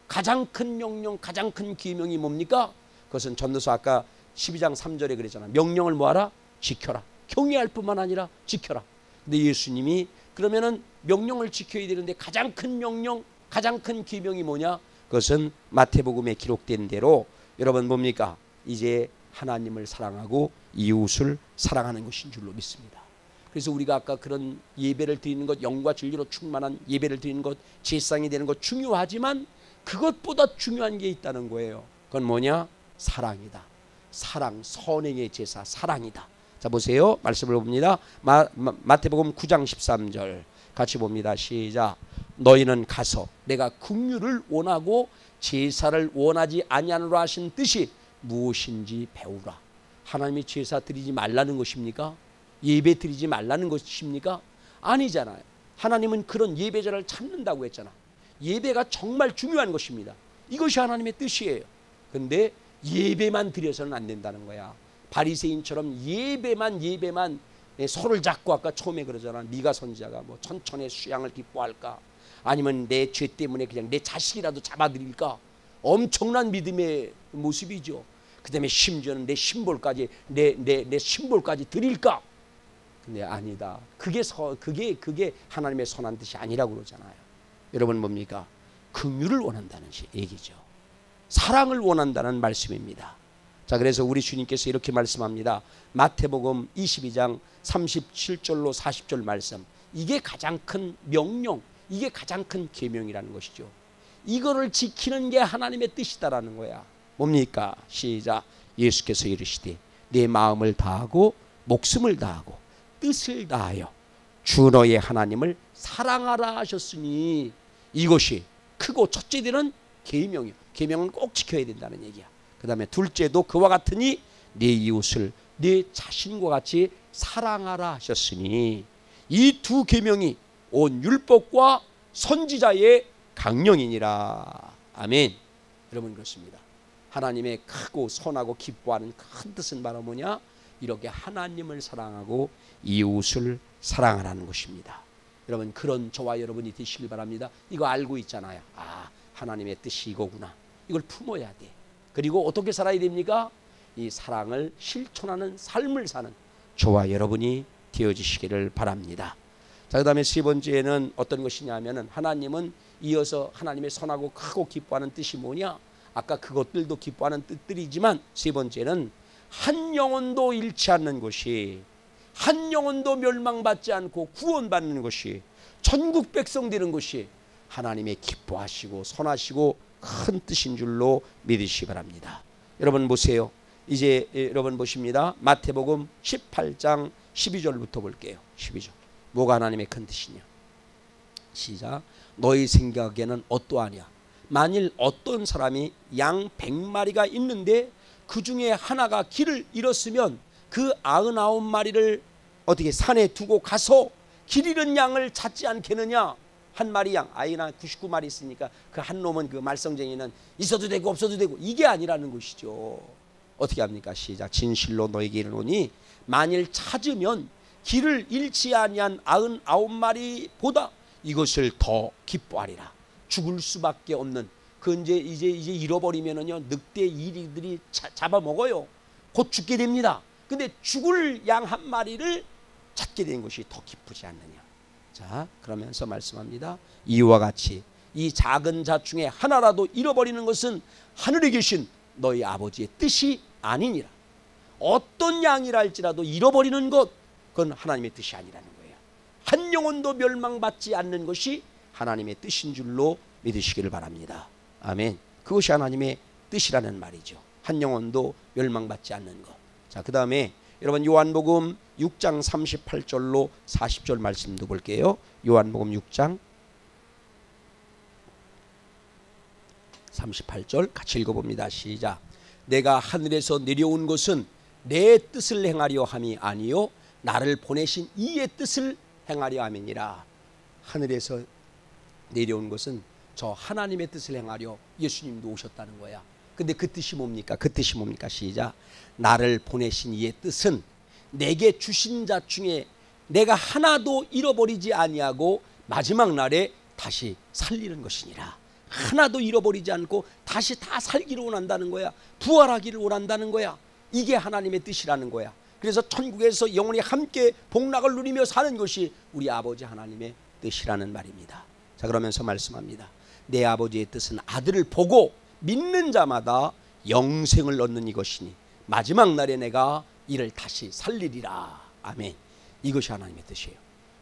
가장 큰 명령, 가장 큰 계명이 뭡니까? 그것은 전도서 아까 12장 3절에 그랬잖아. 명령을 뭐하라? 지켜라. 경외할 뿐만 아니라 지켜라. 근데 예수님이 그러면은 명령을 지켜야 되는데 가장 큰 명령, 가장 큰 계명이 뭐냐? 그것은 마태복음에 기록된 대로 여러분 뭡니까? 이제 하나님을 사랑하고 이웃을 사랑하는 것인 줄로 믿습니다. 그래서 우리가 아까 그런 예배를 드리는 것, 영과 진리로 충만한 예배를 드리는 것, 제사상이 되는 것 중요하지만 그것보다 중요한 게 있다는 거예요. 그건 뭐냐? 사랑이다. 사랑, 선행의 제사, 사랑이다. 자 보세요. 말씀을 봅니다. 마태복음 9장 13절 같이 봅니다. 시작. 너희는 가서 내가 긍휼을 원하고 제사를 원하지 아니하노라 하신 뜻이 무엇인지 배우라. 하나님이 제사 드리지 말라는 것입니까? 예배 드리지 말라는 것입니까? 아니잖아요. 하나님은 그런 예배자를 찾는다고 했잖아. 예배가 정말 중요한 것입니다. 이것이 하나님의 뜻이에요. 그런데 예배만 드려서는 안 된다는 거야. 바리새인처럼 예배만 손을 잡고 아까 처음에 그러잖아. 네가 선지자가 뭐 천천의 수양을 기뻐할까? 아니면 내 죄 때문에 그냥 내 자식이라도 잡아드릴까? 엄청난 믿음의 모습이죠. 그 다음에 심지어는 내 심볼까지 내 심볼까지 드릴까? 근데 아니다. 그게 하나님의 선한 뜻이 아니라고 그러잖아요. 여러분 뭡니까? 긍휼을 원한다는 얘기죠. 사랑을 원한다는 말씀입니다. 자, 그래서 우리 주님께서 이렇게 말씀합니다. 마태복음 22장 37절로 40절 말씀. 이게 가장 큰 명령, 이게 가장 큰 계명이라는 것이죠. 이거를 지키는 게 하나님의 뜻이다라는 거야. 뭡니까? 시작. 예수께서 이르시되 내 마음을 다하고 목숨을 다하고 뜻을 다하여 주 너의 하나님을 사랑하라 하셨으니 이것이 크고 첫째 되는 계명이요. 계명은 꼭 지켜야 된다는 얘기야. 그 다음에 둘째도 그와 같으니 내 이웃을 내 자신과 같이 사랑하라 하셨으니 이 두 계명이 온 율법과 선지자의 강령이니라. 아멘. 여러분 그렇습니다. 하나님의 크고 선하고 기뻐하는 큰 뜻은 바로 뭐냐? 이렇게 하나님을 사랑하고 이웃을 사랑하라는 것입니다. 여러분 그런 저와 여러분이 되시길 바랍니다. 이거 알고 있잖아요. 아, 하나님의 뜻이 이거구나. 이걸 품어야 돼. 그리고 어떻게 살아야 됩니까? 이 사랑을 실천하는 삶을 사는 저와 여러분이 되어지시기를 바랍니다. 자, 그 다음에 세 번째는 어떤 것이냐면은 하나님은 이어서 하나님의 선하고 크고 기뻐하는 뜻이 뭐냐? 아까 그것들도 기뻐하는 뜻들이지만 세 번째는 한 영혼도 잃지 않는 것이, 한 영혼도 멸망받지 않고 구원받는 것이, 천국 백성 되는 것이 하나님의 기뻐하시고 선하시고 큰 뜻인 줄로 믿으시기 바랍니다. 여러분 보세요. 이제 여러분 보십니다. 마태복음 18장 12절부터 볼게요. 12절. 뭐가 하나님의 큰 뜻이냐? 시작. 너희 생각에는 어떠하냐? 만일 어떤 사람이 양 100마리가 있는데 그 중에 하나가 길을 잃었으면 그 99마리를 어떻게 산에 두고 가서 길 잃은 양을 찾지 않겠느냐? 한 마리 양, 아이나 99마리 있으니까 그 한 놈은 그 말썽쟁이는 있어도 되고 없어도 되고 이게 아니라는 것이죠. 어떻게 합니까? 시작. 진실로 너에게 이르노니 만일 찾으면 길을 잃지 아니한 99마리보다 이것을 더 기뻐하리라. 죽을 수밖에 없는 그 이제 잃어버리면은요 늑대 이리들이 잡아먹어요. 곧 죽게 됩니다. 근데 죽을 양 한 마리를 찾게 된 것이 더 기쁘지 않느냐. 자, 그러면서 말씀합니다. 이와 같이 이 작은 자 중에 하나라도 잃어버리는 것은 하늘에 계신 너희 아버지의 뜻이 아니니라. 어떤 양이라 할지라도 잃어버리는 것, 그건 하나님의 뜻이 아니라는 거예요. 한 영혼도 멸망받지 않는 것이 하나님의 뜻인 줄로 믿으시기를 바랍니다. 아멘. 그것이 하나님의 뜻이라는 말이죠. 한 영혼도 멸망받지 않는 것. 자, 그 다음에 여러분 요한복음 6장 38절로 40절 말씀도 볼게요. 요한복음 6장 38절 같이 읽어봅니다. 시작. 내가 하늘에서 내려온 것은 내 뜻을 행하려 함이 아니요 나를 보내신 이의 뜻을 행하려 함이니라. 하늘에서 내려온 것은 저 하나님의 뜻을 행하려 예수님도 오셨다는 거야. 근데 그 뜻이 뭡니까? 그 뜻이 뭡니까? 시작. 나를 보내신 이의 뜻은 내게 주신 자 중에 내가 하나도 잃어버리지 아니하고 마지막 날에 다시 살리는 것이니라. 하나도 잃어버리지 않고 다시 다 살기를 원한다는 거야. 부활하기를 원한다는 거야. 이게 하나님의 뜻이라는 거야. 그래서 천국에서 영원히 함께 복락을 누리며 사는 것이 우리 아버지 하나님의 뜻이라는 말입니다. 자, 그러면서 말씀합니다. 내 아버지의 뜻은 아들을 보고 믿는 자마다 영생을 얻는 이것이니 마지막 날에 내가 이를 다시 살리리라. 아멘. 이것이 하나님의 뜻이에요.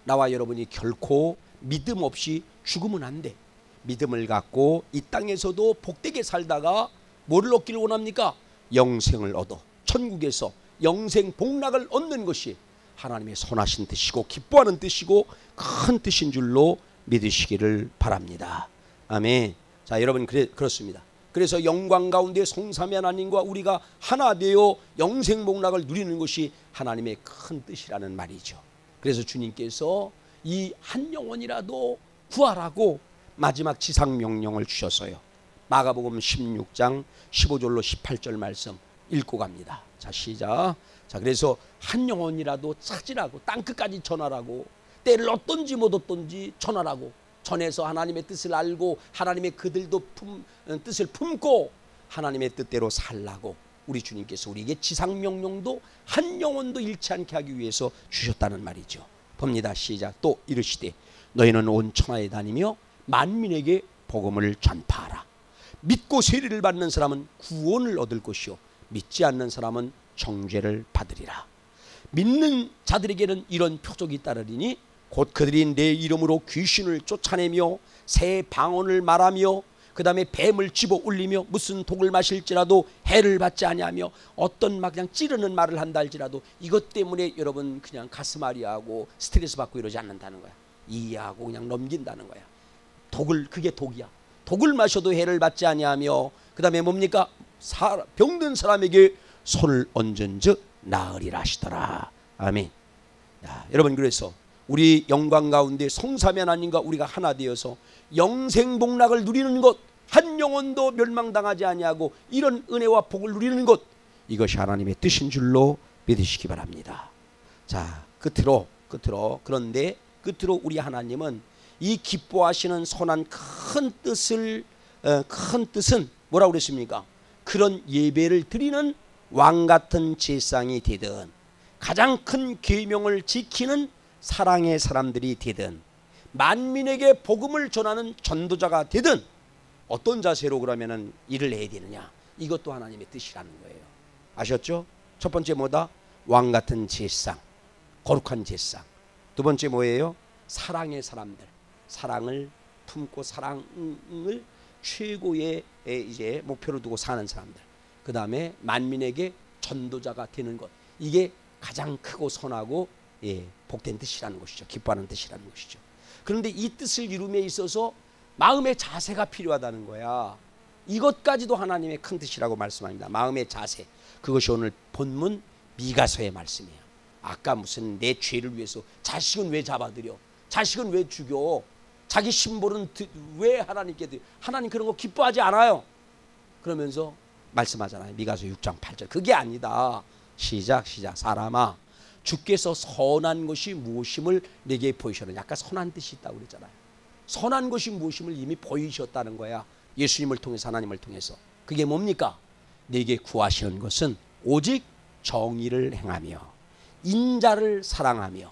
나와 여러분이 결코 믿음 없이 죽으면 안 돼. 믿음을 갖고 이 땅에서도 복되게 살다가 뭐를 얻기를 원합니까? 영생을 얻어 천국에서 영생 복락을 얻는 것이 하나님의 선하신 뜻이고 기뻐하는 뜻이고 큰 뜻인 줄로 믿으시기를 바랍니다. 아멘. 자, 여러분 그렇습니다. 그래서 영광 가운데 성삼위 하나님과 우리가 하나 되어 영생복락을 누리는 것이 하나님의 큰 뜻이라는 말이죠. 그래서 주님께서 이 한 영혼이라도 구하라고 마지막 지상명령을 주셨어요. 마가복음 16장 15절로 18절 말씀 읽고 갑니다. 자, 시작. 자, 그래서 한 영혼이라도 찾으라고, 땅끝까지 전하라고, 때를 얻든지 못 얻든지 전하라고, 전해서 하나님의 뜻을 알고 하나님의 그들도 뜻을 품고 하나님의 뜻대로 살라고 우리 주님께서 우리에게 지상명령도 한 영혼도 잃지 않게 하기 위해서 주셨다는 말이죠. 봅니다. 시작. 또 이르시되 너희는 온 천하에 다니며 만민에게 복음을 전파하라. 믿고 세례를 받는 사람은 구원을 얻을 것이요 믿지 않는 사람은 정죄를 받으리라. 믿는 자들에게는 이런 표적이 따르리니 곧 그들이 내 이름으로 귀신을 쫓아내며 새 방언을 말하며 그 다음에 뱀을 집어 올리며 무슨 독을 마실지라도 해를 받지 아니하며 어떤 막 그냥 찌르는 말을 한다 할지라도 이것 때문에 여러분 그냥 가슴앓이하고 스트레스 받고 이러지 않는다는 거야. 이해하고 그냥 넘긴다는 거야. 독을, 그게 독이야. 독을 마셔도 해를 받지 아니하며 그 다음에 뭡니까? 병든 사람에게 손을 얹은즉 나으리라 하시더라. 아멘. 야, 여러분, 그래서 우리 영광 가운데 성삼위 하나님과 우리가 하나 되어서 영생복락을 누리는 것, 한 영혼도 멸망당하지 아니하고 이런 은혜와 복을 누리는 것, 이것이 하나님의 뜻인 줄로 믿으시기 바랍니다. 자, 끝으로 그런데 끝으로 우리 하나님은 이 기뻐하시는 선한 큰 뜻은 뭐라고 그랬습니까? 그런 예배를 드리는 왕같은 제사장이 되든 가장 큰 계명을 지키는 사랑의 사람들이 되든 만민에게 복음을 전하는 전도자가 되든 어떤 자세로 그러면은 일을 해야 되느냐, 이것도 하나님의 뜻이라는 거예요. 아셨죠? 첫 번째 뭐다? 왕같은 제사장, 거룩한 제사장. 두 번째 뭐예요? 사랑의 사람들, 사랑을 품고 사랑을 최고의 이제 목표로 두고 사는 사람들. 그 다음에 만민에게 전도자가 되는 것, 이게 가장 크고 선하고 복된 뜻이라는 것이죠. 기뻐하는 뜻이라는 것이죠. 그런데 이 뜻을 이룸에 있어서 마음의 자세가 필요하다는 거야. 이것까지도 하나님의 큰 뜻이라고 말씀합니다. 마음의 자세, 그것이 오늘 본문 미가서의 말씀이에요. 아까 무슨 내 죄를 위해서 자식은 왜 잡아들여, 자식은 왜 죽여, 자기 심볼은 왜 하나님께 드려, 하나님 그런 거 기뻐하지 않아요. 그러면서 말씀하잖아요. 미가서 6장 8절. 그게 아니다. 시작. 사람아, 주께서 선한 것이 무엇임을 내게 보이셨느냐. 아까 선한 뜻이 있다고 그랬잖아요. 선한 것이 무엇임을 이미 보이셨다는 거야. 예수님을 통해서, 하나님을 통해서. 그게 뭡니까? 내게 구하시는 것은 오직 정의를 행하며 인자를 사랑하며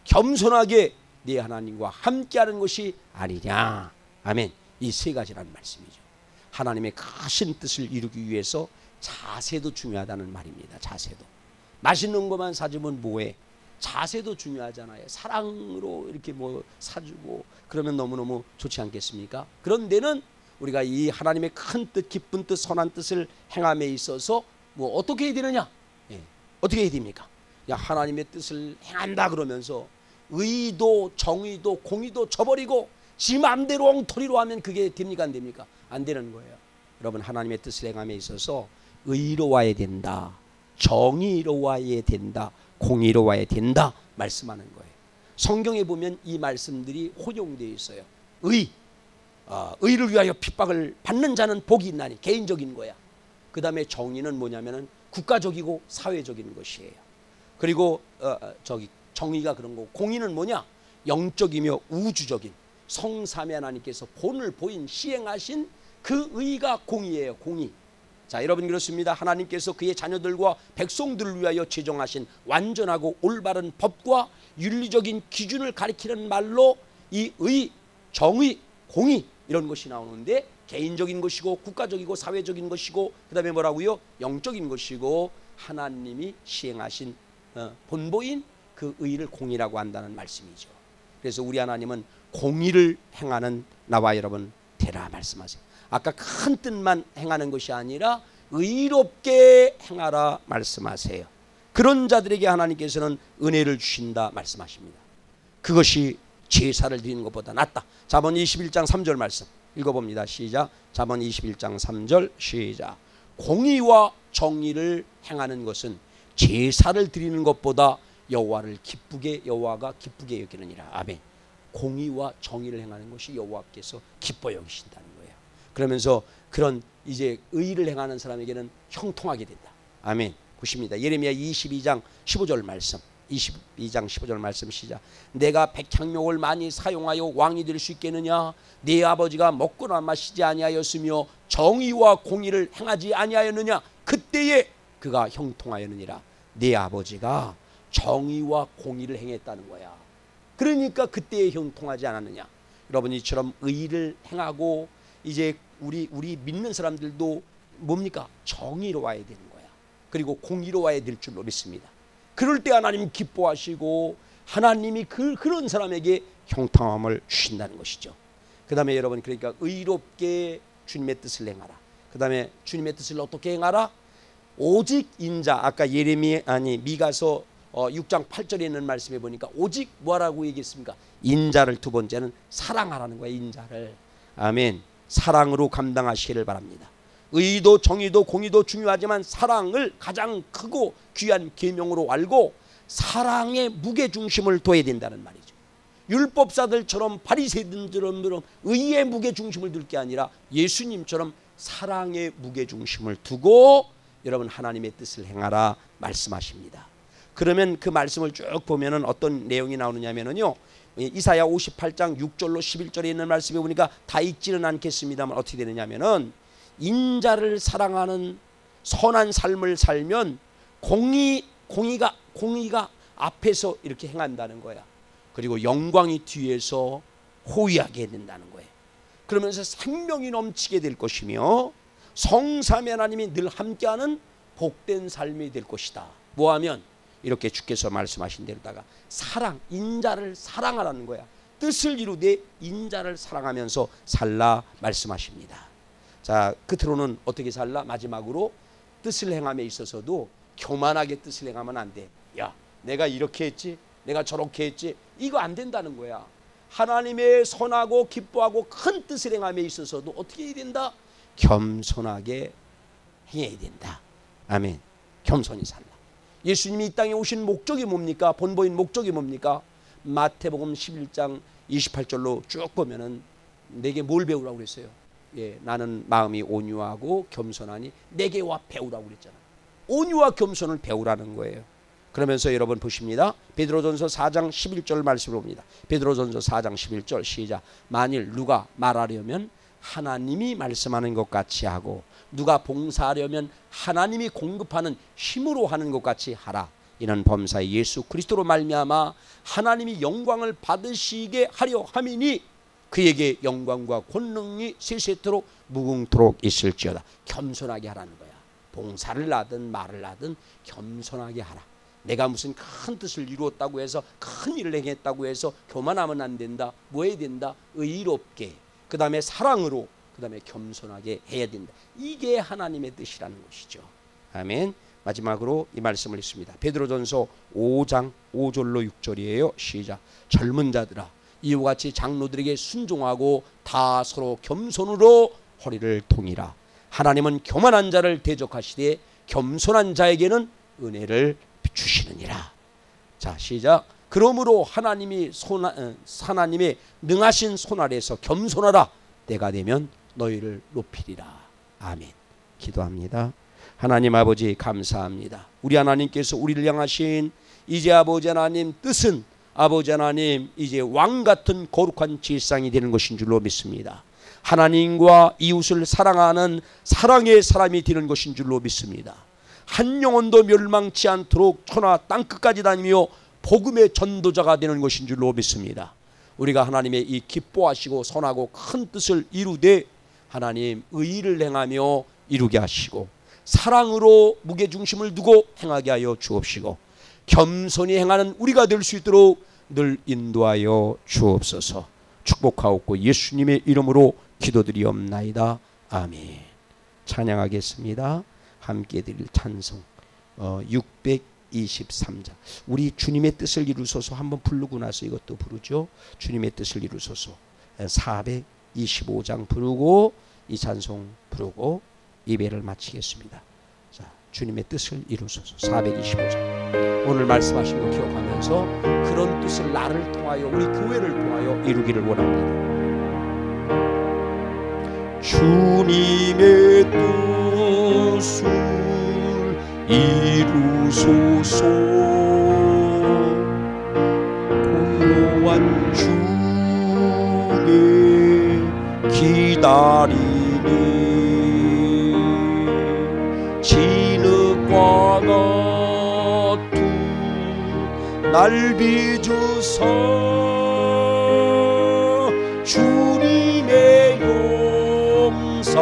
겸손하게 네 하나님과 함께하는 것이 아니냐. 아멘. 이 세 가지라는 말씀이죠. 하나님의 크신 뜻을 이루기 위해서 자세도 중요하다는 말입니다. 자세도. 맛있는 것만 사주면 뭐해? 자세도 중요하잖아요. 사랑으로 이렇게 뭐 사주고 그러면 너무너무 좋지 않겠습니까? 그런 데는 우리가 이 하나님의 큰 뜻, 기쁜 뜻, 선한 뜻을 행함에 있어서 뭐 어떻게 해야 되느냐? 어떻게 해야 됩니까? 야, 하나님의 뜻을 행한다 그러면서 의도, 정의도, 공의도 저버리고 지 마음대로 엉터리로 하면 그게 됩니까? 안 됩니까? 안 되는 거예요. 여러분, 하나님의 뜻을 행함에 있어서 의로워야 된다, 정의로워야 된다, 공의로워야 된다 말씀하는 거예요. 성경에 보면 이 말씀들이 혼용되어 있어요. 의를 위하여 핍박을 받는 자는 복이 있나니, 개인적인 거야. 그 다음에 정의는 뭐냐면은 국가적이고 사회적인 것이에요. 그리고 정의가 그런 거고, 공의는 뭐냐? 영적이며 우주적인 성삼위 하나님께서 본을 보인 시행하신 그 의가 공의예요. 공의. 자, 여러분, 그렇습니다. 하나님께서 그의 자녀들과 백성들을 위하여 제정하신 완전하고 올바른 법과 윤리적인 기준을 가리키는 말로 이 의, 정의, 공의 이런 것이 나오는데, 개인적인 것이고 국가적이고 사회적인 것이고 그 다음에 뭐라고요? 영적인 것이고 하나님이 시행하신 본보인 그 의를 공의라고 한다는 말씀이죠. 그래서 우리 하나님은 공의를 행하는 나와 여러분 되라 말씀하세요. 아까 큰 뜻만 행하는 것이 아니라 의롭게 행하라 말씀하세요. 그런 자들에게 하나님께서는 은혜를 주신다 말씀하십니다. 그것이 제사를 드리는 것보다 낫다. 잠언 21장 3절 말씀. 읽어봅니다. 시작. 잠언 21장 3절 시작. 공의와 정의를 행하는 것은 제사를 드리는 것보다 여호와가 기쁘게 여기느니라. 아멘. 공의와 정의를 행하는 것이 여호와께서 기뻐 여기신다는 거예요. 그러면서 그런 이제 의를 행하는 사람에게는 형통하게 된다. 아멘. 보십니다. 예레미야 22장 15절 말씀. 22장 15절 말씀 시작. 내가 백향목을 많이 사용하여 왕이 될 수 있겠느냐? 네 아버지가 먹거나 마시지 아니하였으며 정의와 공의를 행하지 아니하였느냐? 그때에 그가 형통하였느니라. 네 아버지가 정의와 공의를 행했다는 거야. 그러니까 그때에 형통하지 않았느냐? 여러분, 이처럼 의를 행하고 이제 우리 믿는 사람들도 뭡니까? 정의로 와야 되는 거야. 그리고 공의로 와야 될 줄로 믿습니다. 그럴 때 하나님 기뻐하시고 하나님이 그런 사람에게 형통함을 주신다는 것이죠. 그 다음에 여러분, 그러니까 의롭게 주님의 뜻을 행하라. 그 다음에 주님의 뜻을 어떻게 행하라? 오직 인자. 아까 미가서 6장 8절에 있는 말씀에 보니까 오직 뭐라고 얘기했습니까? 인자를. 두 번째는 사랑하라는 거예요. 인자를. 아멘. 사랑으로 감당하시기를 바랍니다. 의도 정의도 공의도 중요하지만 사랑을 가장 크고 귀한 계명으로 알고 사랑의 무게중심을 둬야 된다는 말이죠. 율법사들처럼 바리새인들처럼 의의 무게중심을 둘 게 아니라 예수님처럼 사랑의 무게중심을 두고 여러분 하나님의 뜻을 행하라 말씀하십니다. 그러면 그 말씀을 쭉 보면은 어떤 내용이 나오느냐면요, 이사야 58장 6절로 11절에 있는 말씀에 보니까 다 읽지는 않겠습니다만 어떻게 되느냐면은 인자를 사랑하는 선한 삶을 살면 공의가 앞에서 이렇게 행한다는 거야. 그리고 영광이 뒤에서 호위하게 된다는 거예요. 그러면서 생명이 넘치게 될 것이며 성삼위 하나님이 늘 함께하는 복된 삶이 될 것이다. 뭐하면 이렇게 주께서 말씀하신 대로다가 인자를 사랑하라는 거야. 뜻을 이루되 인자를 사랑하면서 살라 말씀하십니다. 자, 끝으로는 어떻게 살라? 마지막으로 뜻을 행함에 있어서도 교만하게 뜻을 행하면 안 돼. 야, 내가 이렇게 했지, 내가 저렇게 했지, 이거 안 된다는 거야. 하나님의 선하고 기뻐하고 큰 뜻을 행함에 있어서도 어떻게 해야 된다? 겸손하게 행해야 된다. 아멘. 겸손히 살라. 예수님이 이 땅에 오신 목적이 뭡니까? 본보인 목적이 뭡니까? 마태복음 11장 28절로 쭉 보면은 내게 뭘 배우라고 그랬어요? 예, 나는 마음이 온유하고 겸손하니 내게 와 배우라고 그랬잖아. 온유와 겸손을 배우라는 거예요. 그러면서 여러분 보십니다. 베드로전서 4장 11절 말씀을 봅니다. 베드로전서 4장 11절 시작. 만일 누가 말하려면 하나님이 말씀하는 것 같이 하고 누가 봉사하려면 하나님이 공급하는 힘으로 하는 것 같이 하라. 이는 범사의 예수 그리스도로 말미암아 하나님이 영광을 받으시게 하려 함이니 그에게 영광과 권능이 세세토록 무궁토록 있을지어다. 겸손하게 하라는 거야. 봉사를 하든 말을 하든 겸손하게 하라. 내가 무슨 큰 뜻을 이루었다고 해서 큰 일을 행했다고 해서 교만하면 안 된다. 뭐 해야 된다? 의롭게, 그 다음에 사랑으로, 그 다음에 겸손하게 해야 된다. 이게 하나님의 뜻이라는 것이죠. 아멘. 마지막으로 이 말씀을 읽습니다. 베드로전서 5장 5절로 6절이에요. 시작. 젊은 자들아, 이와 같이 장로들에게 순종하고 다 서로 겸손으로 허리를 동이라. 하나님은 교만한 자를 대적하시되 겸손한 자에게는 은혜를 주시느니라. 자, 시작. 그러므로 하나님의 능하신 손 아래에서 겸손하라. 때가 되면 너희를 높이리라. 아멘. 기도합니다. 하나님 아버지 감사합니다. 우리 하나님께서 우리를 향하신 이제 아버지 하나님 뜻은 아버지 하나님 이제 왕같은 거룩한 제사장이 되는 것인 줄로 믿습니다. 하나님과 이웃을 사랑하는 사랑의 사람이 되는 것인 줄로 믿습니다. 한 영혼도 멸망치 않도록 천하 땅끝까지 다니며 복음의 전도자가 되는 것인 줄로 믿습니다. 우리가 하나님의 이 기뻐하시고 선하고 큰 뜻을 이루되 하나님 의를 행하며 이루게 하시고 사랑으로 무게중심을 두고 행하게 하여 주옵시고 겸손히 행하는 우리가 될 수 있도록 늘 인도하여 주옵소서. 축복하옵고 예수님의 이름으로 기도드리옵나이다. 아멘. 찬양하겠습니다. 함께 드릴 찬송 623장. 우리 주님의 뜻을 이루소서 한번 부르고 나서 이것도 부르죠. 주님의 뜻을 이루소서. 425장 부르고 이 찬송 부르고 예배를 마치겠습니다. 자, 주님의 뜻을 이루소서. 425장 오늘 말씀하신 거 기억하면서 그런 뜻을 나를 통하여 우리 교회를 통하여 이루기를 원합니다. 주님의 뜻을 이루소서. 고요한 중에 기다리니 진흙과 같은 날 빚으사 주님의 영상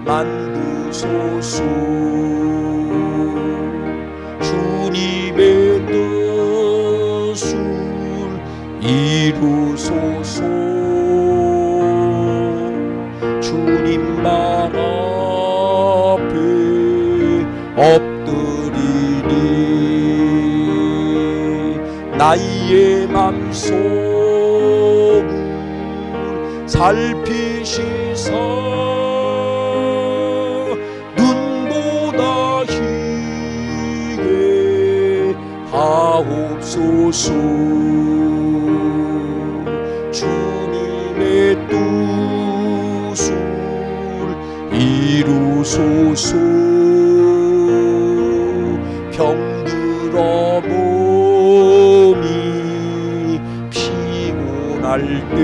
만드소서. 주님의 뜻을 이루소서. 주님 발 앞에 엎드리니 나의 맘속을 살피시사 눈보다 희게 하옵소서. 주님의 뜻을 이루소서. 병들어 몸이 피곤할 때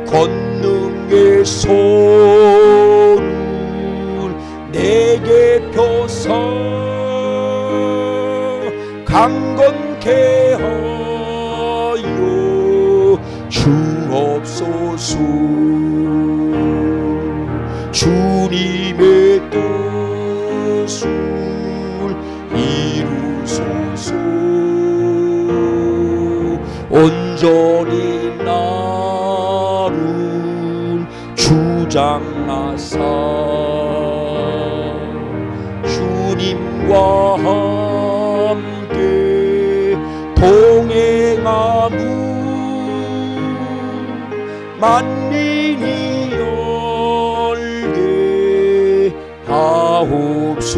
권능의 손을 내게 펴사 강건케 하여 주옵소서. 주님의 뜻을 이루소서. 온전히 나를 주장하사 주님과 함께 동행하무 만민이 열게 하옵소서.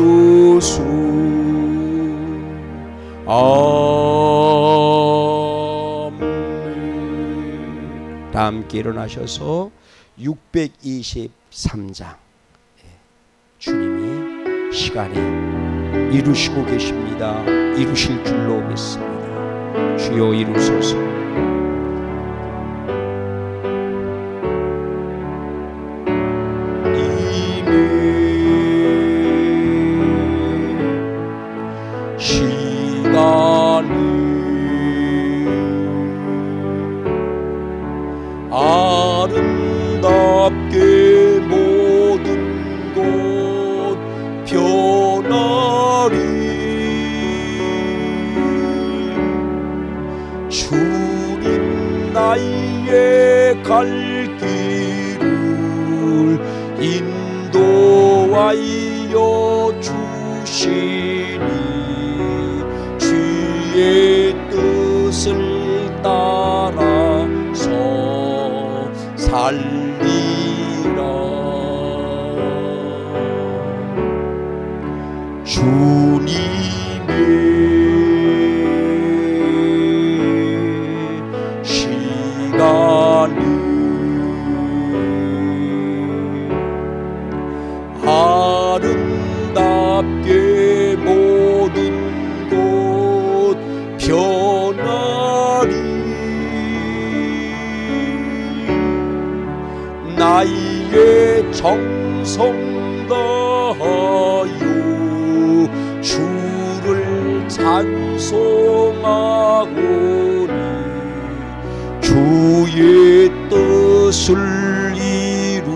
아멘. 다 함께 일어나셔서 623장 주님이 시간에 이루시고 계십니다. 이루실 줄로 믿습니다. 주여 이루소서. 아름답게 모든 곳 변하리. 주님 나의 갈 길을 인도하여 주시니 주의 뜻을 따라서 살리라. 주님의 시간이 아름답게 모든 곳 변하리. 나의 정성 다하여 주를 찬송하오니 주의 뜻을 이루어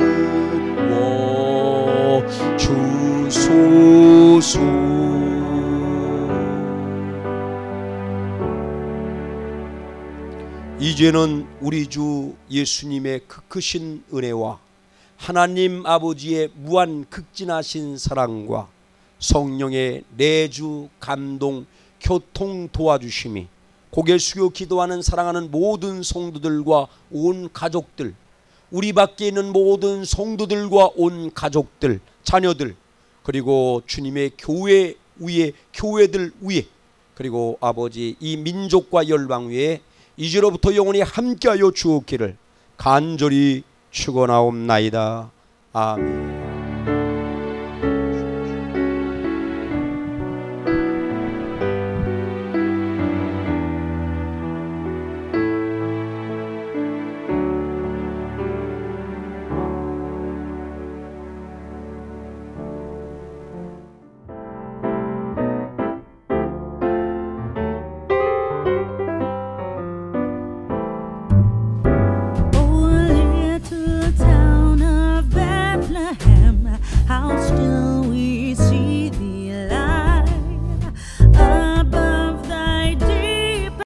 주소서. 이제는 우리 주 예수님의 크신 은혜와 하나님 아버지의 무한 극진하신 사랑과 성령의 내주 감동 교통 도와주심이 고개 숙여 기도하는 사랑하는 모든 성도들과 온 가족들, 우리 밖에 있는 모든 성도들과 온 가족들, 자녀들, 그리고 주님의 교회 위에, 교회들 위에, 그리고 아버지 이 민족과 열방 위에 이제로부터 영원히 함께하여 주옵기를 간절히 축원하옵나이다. 아멘. How still